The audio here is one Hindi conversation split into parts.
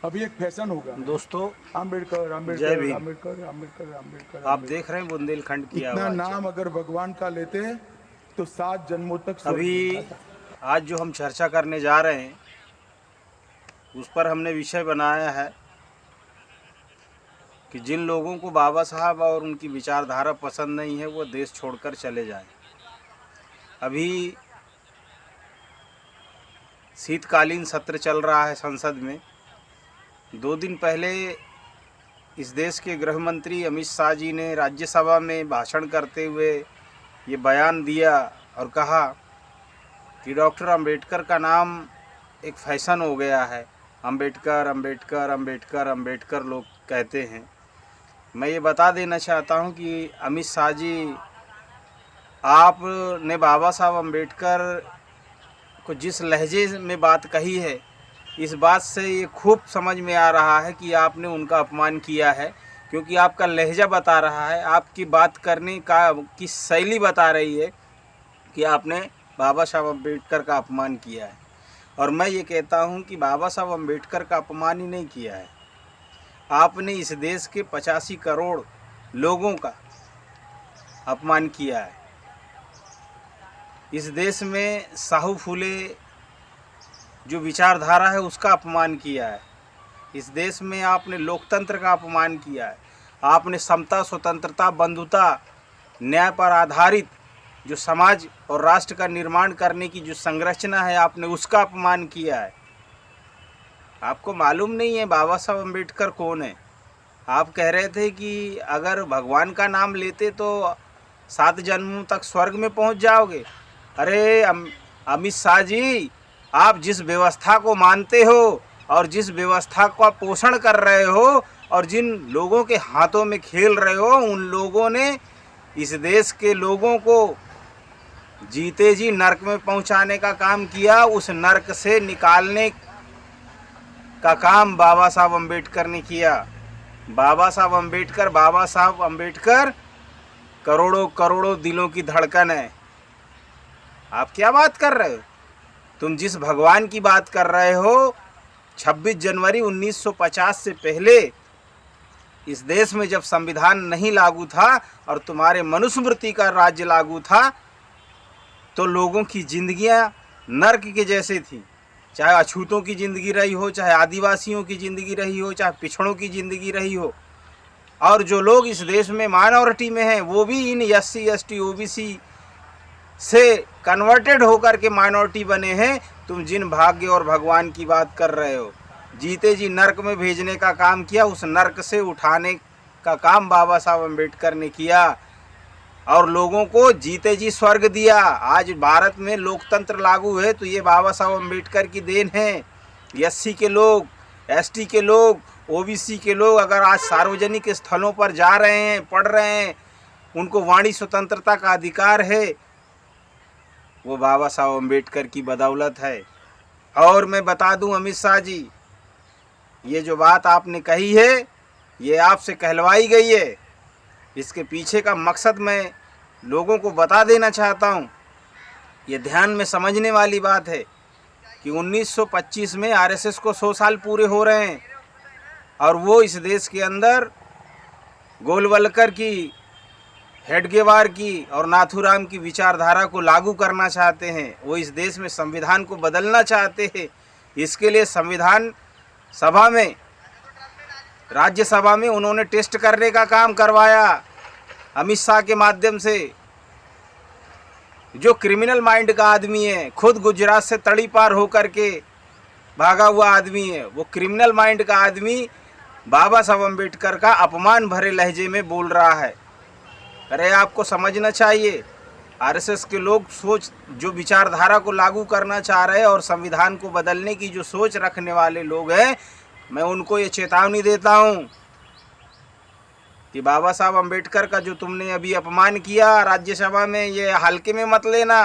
अभी एक फैशन होगा दोस्तों, अम्बेडकर जय अम्बेडकर भीम। अम्बेडकर अम्बेडकर अम्बेडकर आप अम्बेडकर। देख रहे हैं बुंदेलखंड की इतना आवाज़। नाम अगर भगवान का लेते तो 7 जन्मों तक स्वर्ग मिलता अभी था। आज जो हम चर्चा करने जा रहे हैं उस पर हमने विषय बनाया है कि जिन लोगों को बाबा साहब और उनकी विचारधारा पसंद नहीं है वो देश छोड़कर चले जाएं। अभी शीतकालीन सत्र चल रहा है संसद में। 2 दिन पहले इस देश के गृह मंत्री अमित शाह जी ने राज्यसभा में भाषण करते हुए ये बयान दिया और कहा कि डॉक्टर अंबेडकर का नाम एक फैशन हो गया है। अंबेडकर अंबेडकर अंबेडकर अंबेडकर लोग कहते हैं। मैं ये बता देना चाहता हूँ कि अमित शाह जी, आपने बाबा साहब अंबेडकर को जिस लहजे में बात कही है, इस बात से ये खूब समझ में आ रहा है कि आपने उनका अपमान किया है, क्योंकि आपका लहजा बता रहा है, आपकी बात करने का की शैली बता रही है कि आपने बाबा साहब अम्बेडकर का अपमान किया है। और मैं ये कहता हूँ कि बाबा साहब अम्बेडकर का अपमान ही नहीं किया है, आपने इस देश के 85 करोड़ लोगों का अपमान किया है। इस देश में साहू फूले जो विचारधारा है उसका अपमान किया है। इस देश में आपने लोकतंत्र का अपमान किया है। आपने समता, स्वतंत्रता, बंधुता, न्याय पर आधारित जो समाज और राष्ट्र का निर्माण करने की जो संरचना है, आपने उसका अपमान किया है। आपको मालूम नहीं है बाबा साहब अम्बेडकर कौन है। आप कह रहे थे कि अगर भगवान का नाम लेते तो 7 जन्मों तक स्वर्ग में पहुंच जाओगे। अरे अमित शाह जी, आप जिस व्यवस्था को मानते हो और जिस व्यवस्था का पोषण कर रहे हो और जिन लोगों के हाथों में खेल रहे हो, उन लोगों ने इस देश के लोगों को जीते जी नरक में पहुंचाने का काम किया। उस नरक से निकालने का काम बाबा साहब अम्बेडकर ने किया। बाबा साहब अम्बेडकर करोड़ों करोड़ों दिलों की धड़कन है। आप क्या बात कर रहे हो? तुम जिस भगवान की बात कर रहे हो, 26 जनवरी 1950 से पहले इस देश में जब संविधान नहीं लागू था और तुम्हारे मनुस्मृति का राज्य लागू था, तो लोगों की जिंदगियां नर्क के जैसे थी। चाहे अछूतों की ज़िंदगी रही हो, चाहे आदिवासियों की ज़िंदगी रही हो, चाहे पिछड़ों की ज़िंदगी रही हो। और जो लोग इस देश में माइनॉरिटी में हैं, वो भी इन SC ST OBC से कन्वर्टेड होकर के माइनॉरिटी बने हैं। तुम जिन भाग्य और भगवान की बात कर रहे हो, जीते जी नर्क में भेजने का काम किया, उस नर्क से उठाने का काम बाबा साहब अम्बेडकर ने किया और लोगों को जीते जी स्वर्ग दिया। आज भारत में लोकतंत्र लागू है तो ये बाबा साहब अम्बेडकर की देन है। SC के लोग, ST के लोग, OBC के लोग अगर आज सार्वजनिक स्थलों पर जा रहे हैं, पढ़ रहे हैं, उनको वाणी स्वतंत्रता का अधिकार है, वो बाबा साहब अम्बेडकर की बदौलत है। और मैं बता दूं अमित शाह जी, ये जो बात आपने कही है, ये आपसे कहलवाई गई है। इसके पीछे का मकसद मैं लोगों को बता देना चाहता हूँ। ये ध्यान में समझने वाली बात है कि 1925 में RSS को 100 साल पूरे हो रहे हैं और वो इस देश के अंदर गोलवलकर की, हेडगेवार की और नाथूराम की विचारधारा को लागू करना चाहते हैं। वो इस देश में संविधान को बदलना चाहते हैं। इसके लिए संविधान सभा में, राज्यसभा में उन्होंने टेस्ट करने का काम करवाया अमित शाह के माध्यम से। जो क्रिमिनल माइंड का आदमी है, खुद गुजरात से तड़ी पार होकर के भागा हुआ आदमी है, वो क्रिमिनल माइंड का आदमी बाबा साहब अम्बेडकर का अपमान भरे लहजे में बोल रहा है। अरे आपको समझना चाहिए, RSS के लोग जो विचारधारा को लागू करना चाह रहे हैं और संविधान को बदलने की जो सोच रखने वाले लोग हैं, मैं उनको ये चेतावनी देता हूँ कि बाबा साहब अम्बेडकर का जो तुमने अभी अपमान किया राज्यसभा में, ये हल्के में मत लेना।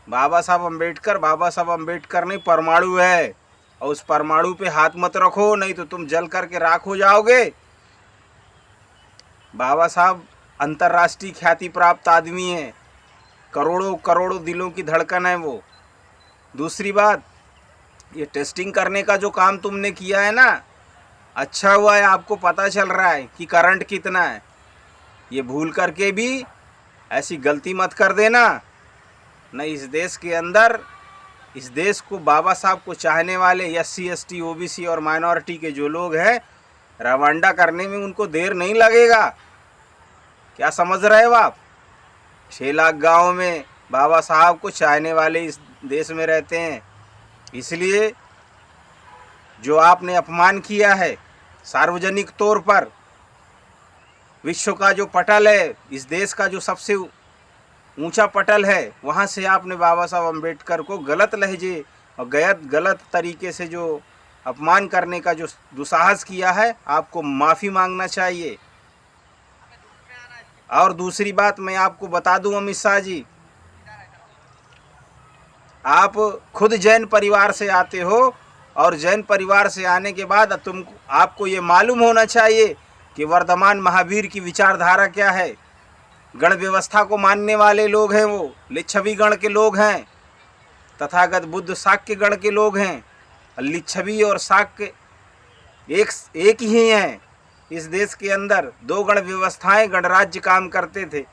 बाबा साहब अम्बेडकर नहीं, परमाणु है, और उस परमाणु पे हाथ मत रखो, नहीं तो तुम जल करके राख हो जाओगे। बाबा साहब अंतर्राष्ट्रीय ख्याति प्राप्त आदमी है, करोड़ों करोड़ों दिलों की धड़कन है वो। दूसरी बात, ये टेस्टिंग करने का जो काम तुमने किया है ना, अच्छा हुआ है, आपको पता चल रहा है कि करंट कितना है। ये भूल करके भी ऐसी गलती मत कर देना। न इस देश के अंदर, इस देश को, बाबा साहब को चाहने वाले SC ST OBC और माइनॉरिटी के जो लोग हैं, रवांडा करने में उनको देर नहीं लगेगा। क्या समझ रहे हो आप? 6 लाख गांव में बाबा साहब को चाहने वाले इस देश में रहते हैं। इसलिए जो आपने अपमान किया है सार्वजनिक तौर पर, विश्व का जो पटल है, इस देश का जो सबसे ऊंचा पटल है, वहाँ से आपने बाबा साहब अम्बेडकर को गलत लहजे और गलत तरीके से जो अपमान करने का जो दुस्साहस किया है, आपको माफ़ी मांगना चाहिए। और दूसरी बात मैं आपको बता दूं अमित शाह जी, आप खुद जैन परिवार से आते हो और जैन परिवार से आने के बाद आपको ये मालूम होना चाहिए कि वर्धमान महावीर की विचारधारा क्या है। गण व्यवस्था को मानने वाले लोग हैं, वो लिच्छवी गण के लोग हैं, तथागत बुद्ध शाक्य गण के लोग हैं। लिच्छवी और शाक्य एक ही हैं। इस देश के अंदर 2 गण व्यवस्थाएं, गणराज्य काम करते थे।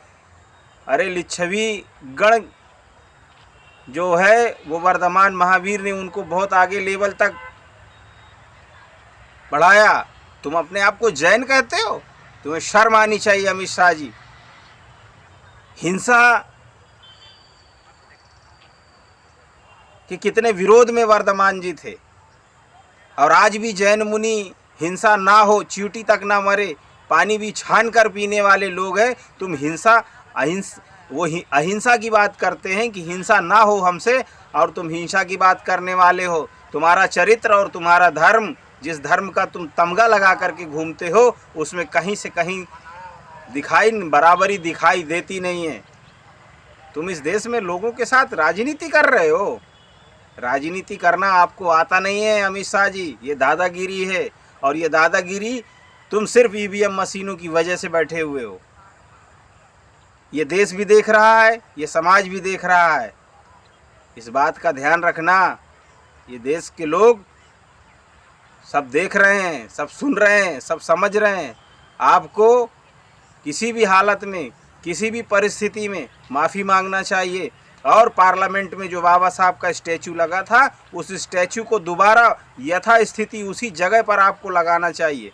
अरे लिच्छवी गण जो है वो वर्धमान महावीर ने उनको बहुत आगे लेवल तक बढ़ाया। तुम अपने आप को जैन कहते हो? तुम्हें शर्म आनी चाहिए अमित शाह जी। हिंसा के कितने विरोध में वर्धमान जी थे, और आज भी जैन मुनि हिंसा ना हो, चींटी तक ना मरे, पानी भी छान कर पीने वाले लोग हैं। तुम अहिंसा की बात करते हैं कि हिंसा ना हो हमसे, और तुम हिंसा की बात करने वाले हो। तुम्हारा चरित्र और तुम्हारा धर्म, जिस धर्म का तुम तमगा लगा करके घूमते हो, उसमें कहीं से कहीं बराबरी दिखाई देती नहीं है। तुम इस देश में लोगों के साथ राजनीति कर रहे हो। राजनीति करना आपको आता नहीं है अमित शाह जी, ये दादागिरी है। और ये दादागिरी तुम सिर्फ EVM मशीनों की वजह से बैठे हुए हो। ये देश भी देख रहा है, ये समाज भी देख रहा है। इस बात का ध्यान रखना। ये देश के लोग सब देख रहे हैं, सब सुन रहे हैं, सब समझ रहे हैं। आपको किसी भी हालत में, किसी भी परिस्थिति में माफ़ी मांगना चाहिए। और पार्लियामेंट में जो बाबा साहब का स्टैचू लगा था, उस स्टैचू को दोबारा यथास्थिति उसी जगह पर आपको लगाना चाहिए।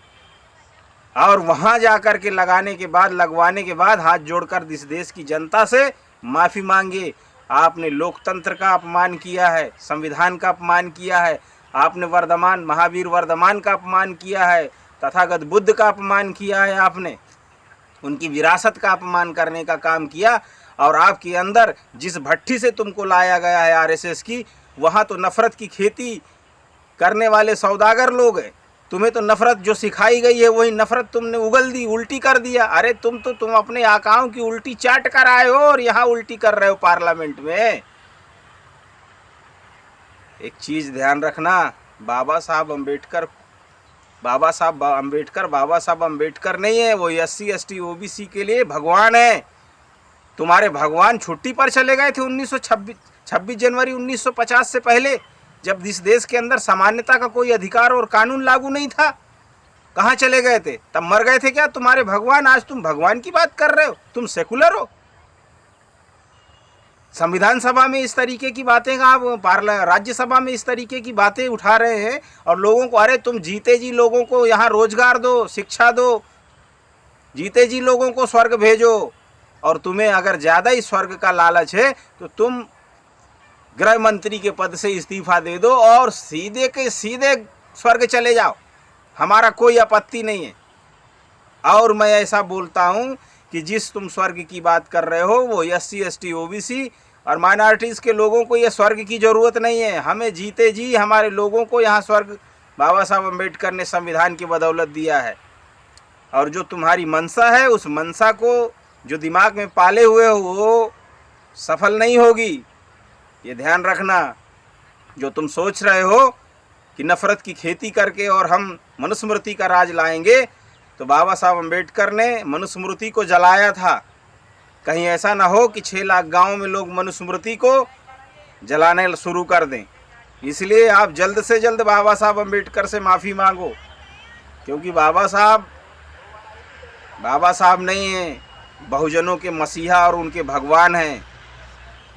और वहाँ जा कर के लगवाने के बाद हाथ जोड़कर इस देश की जनता से माफ़ी मांगे। आपने लोकतंत्र का अपमान किया है, संविधान का अपमान किया है, आपने महावीर वर्धमान का अपमान किया है, तथागत बुद्ध का अपमान किया है, आपने उनकी विरासत का अपमान करने का काम किया। और आपके अंदर जिस भट्टी से तुमको लाया गया है RSS की, वहाँ तो नफ़रत की खेती करने वाले सौदागर लोग हैं। तुम्हें तो नफ़रत जो सिखाई गई है, वही नफ़रत तुमने उगल दी, उल्टी कर दिया। अरे तुम अपने आकाओं की उल्टी चाट कर आए हो और यहाँ उल्टी कर रहे हो पार्लियामेंट में। एक चीज़ ध्यान रखना, बाबा साहब अम्बेडकर नहीं है, वो SC ST OBC के लिए भगवान है। तुम्हारे भगवान छुट्टी पर चले गए थे 26 जनवरी 1950 से पहले, जब इस देश के अंदर सामान्यता का कोई अधिकार और कानून लागू नहीं था। कहाँ चले गए थे? तब मर गए थे क्या तुम्हारे भगवान? आज तुम भगवान की बात कर रहे हो? तुम सेकुलर हो? संविधान सभा में इस तरीके की बातें आप राज्यसभा में इस तरीके की बातें उठा रहे हैं और लोगों को, अरे तुम जीते जी लोगों को यहाँ रोजगार दो, शिक्षा दो, जीते जी लोगों को स्वर्ग भेजो। और तुम्हें अगर ज़्यादा ही स्वर्ग का लालच है तो तुम गृह मंत्री के पद से इस्तीफा दे दो और सीधे के सीधे स्वर्ग चले जाओ, हमारा कोई आपत्ति नहीं है। और मैं ऐसा बोलता हूँ कि जिस तुम स्वर्ग की बात कर रहे हो, वो SC ST OBC और माइनॉरिटीज़ के लोगों को ये स्वर्ग की ज़रूरत नहीं है। हमें जीते जी हमारे लोगों को यहाँ स्वर्ग बाबा साहब अम्बेडकर ने संविधान की बदौलत दिया है। और जो तुम्हारी मनसा है, उस मनसा को जो दिमाग में पाले हुए हो, वो सफल नहीं होगी। ये ध्यान रखना। जो तुम सोच रहे हो कि नफ़रत की खेती करके और हम मनुस्मृति का राज लाएंगे, तो बाबा साहब अम्बेडकर ने मनुस्मृति को जलाया था। कहीं ऐसा ना हो कि 6 लाख गाँव में लोग मनुस्मृति को जलाने शुरू कर दें। इसलिए आप जल्द से जल्द बाबा साहब अम्बेडकर से माफ़ी मांगो, क्योंकि बाबा साहब नहीं हैं, बहुजनों के मसीहा और उनके भगवान हैं।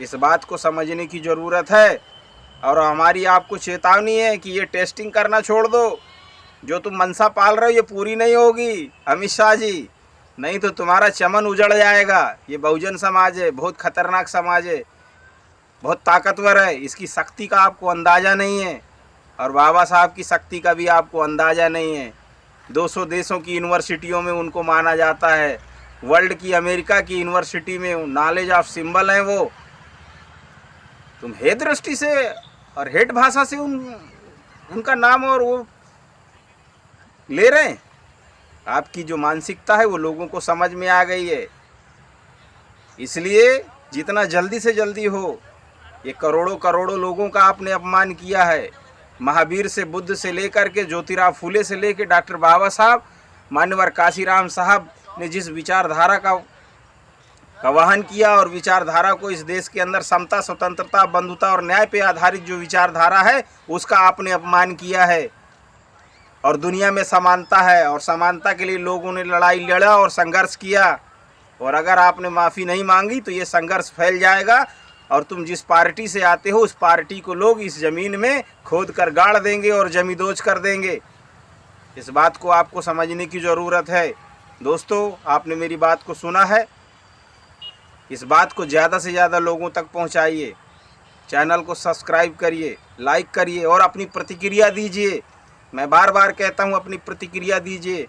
इस बात को समझने की ज़रूरत है। और हमारी आपको चेतावनी है कि ये टेस्टिंग करना छोड़ दो। जो तुम मनसा पाल रहे हो ये पूरी नहीं होगी अमित शाह जी, नहीं तो तुम्हारा चमन उजड़ जाएगा। ये बहुजन समाज है, बहुत खतरनाक समाज है, बहुत ताकतवर है। इसकी शक्ति का आपको अंदाज़ा नहीं है और बाबा साहब की शक्ति का भी आपको अंदाज़ा नहीं है। 200 देशों की यूनिवर्सिटियों में उनको माना जाता है, वर्ल्ड की, अमेरिका की यूनिवर्सिटी में नॉलेज ऑफ सिंबल हैं वो। तुम हेड दृष्टि से और हेड भाषा से उनका नाम और वो ले रहे हैं। आपकी जो मानसिकता है वो लोगों को समझ में आ गई है। इसलिए जितना जल्दी से जल्दी हो, ये करोड़ों लोगों का आपने अपमान किया है। महावीर से, बुद्ध से लेकर के, ज्योतिराव फूले से लेकर डॉक्टर बाबा साहब, मान्यवर काशीराम साहब ने जिस विचारधारा का वहन किया और विचारधारा को इस देश के अंदर समता, स्वतंत्रता, बंधुता और न्याय पे आधारित जो विचारधारा है उसका आपने अपमान किया है। और दुनिया में समानता है और समानता के लिए लोगों ने लड़ाई लड़ा और संघर्ष किया। और अगर आपने माफ़ी नहीं मांगी तो ये संघर्ष फैल जाएगा और तुम जिस पार्टी से आते हो उस पार्टी को लोग इस ज़मीन में खोद कर गाड़ देंगे और जमींदोज कर देंगे। इस बात को आपको समझने की ज़रूरत है। दोस्तों, आपने मेरी बात को सुना है, इस बात को ज़्यादा से ज़्यादा लोगों तक पहुंचाइए। चैनल को सब्सक्राइब करिए, लाइक करिए और अपनी प्रतिक्रिया दीजिए। मैं बार बार कहता हूं, अपनी प्रतिक्रिया दीजिए।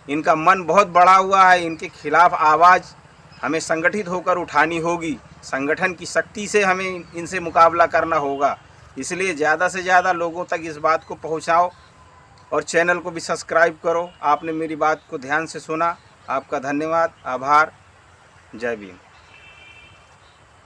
इनका मन बहुत बड़ा हुआ है, इनके खिलाफ आवाज़ हमें संगठित होकर उठानी होगी। संगठन की शक्ति से हमें इनसे मुकाबला करना होगा। इसलिए ज़्यादा से ज़्यादा लोगों तक इस बात को पहुंचाओ और चैनल को भी सब्सक्राइब करो। आपने मेरी बात को ध्यान से सुना, आपका धन्यवाद, आभार। जय भीम।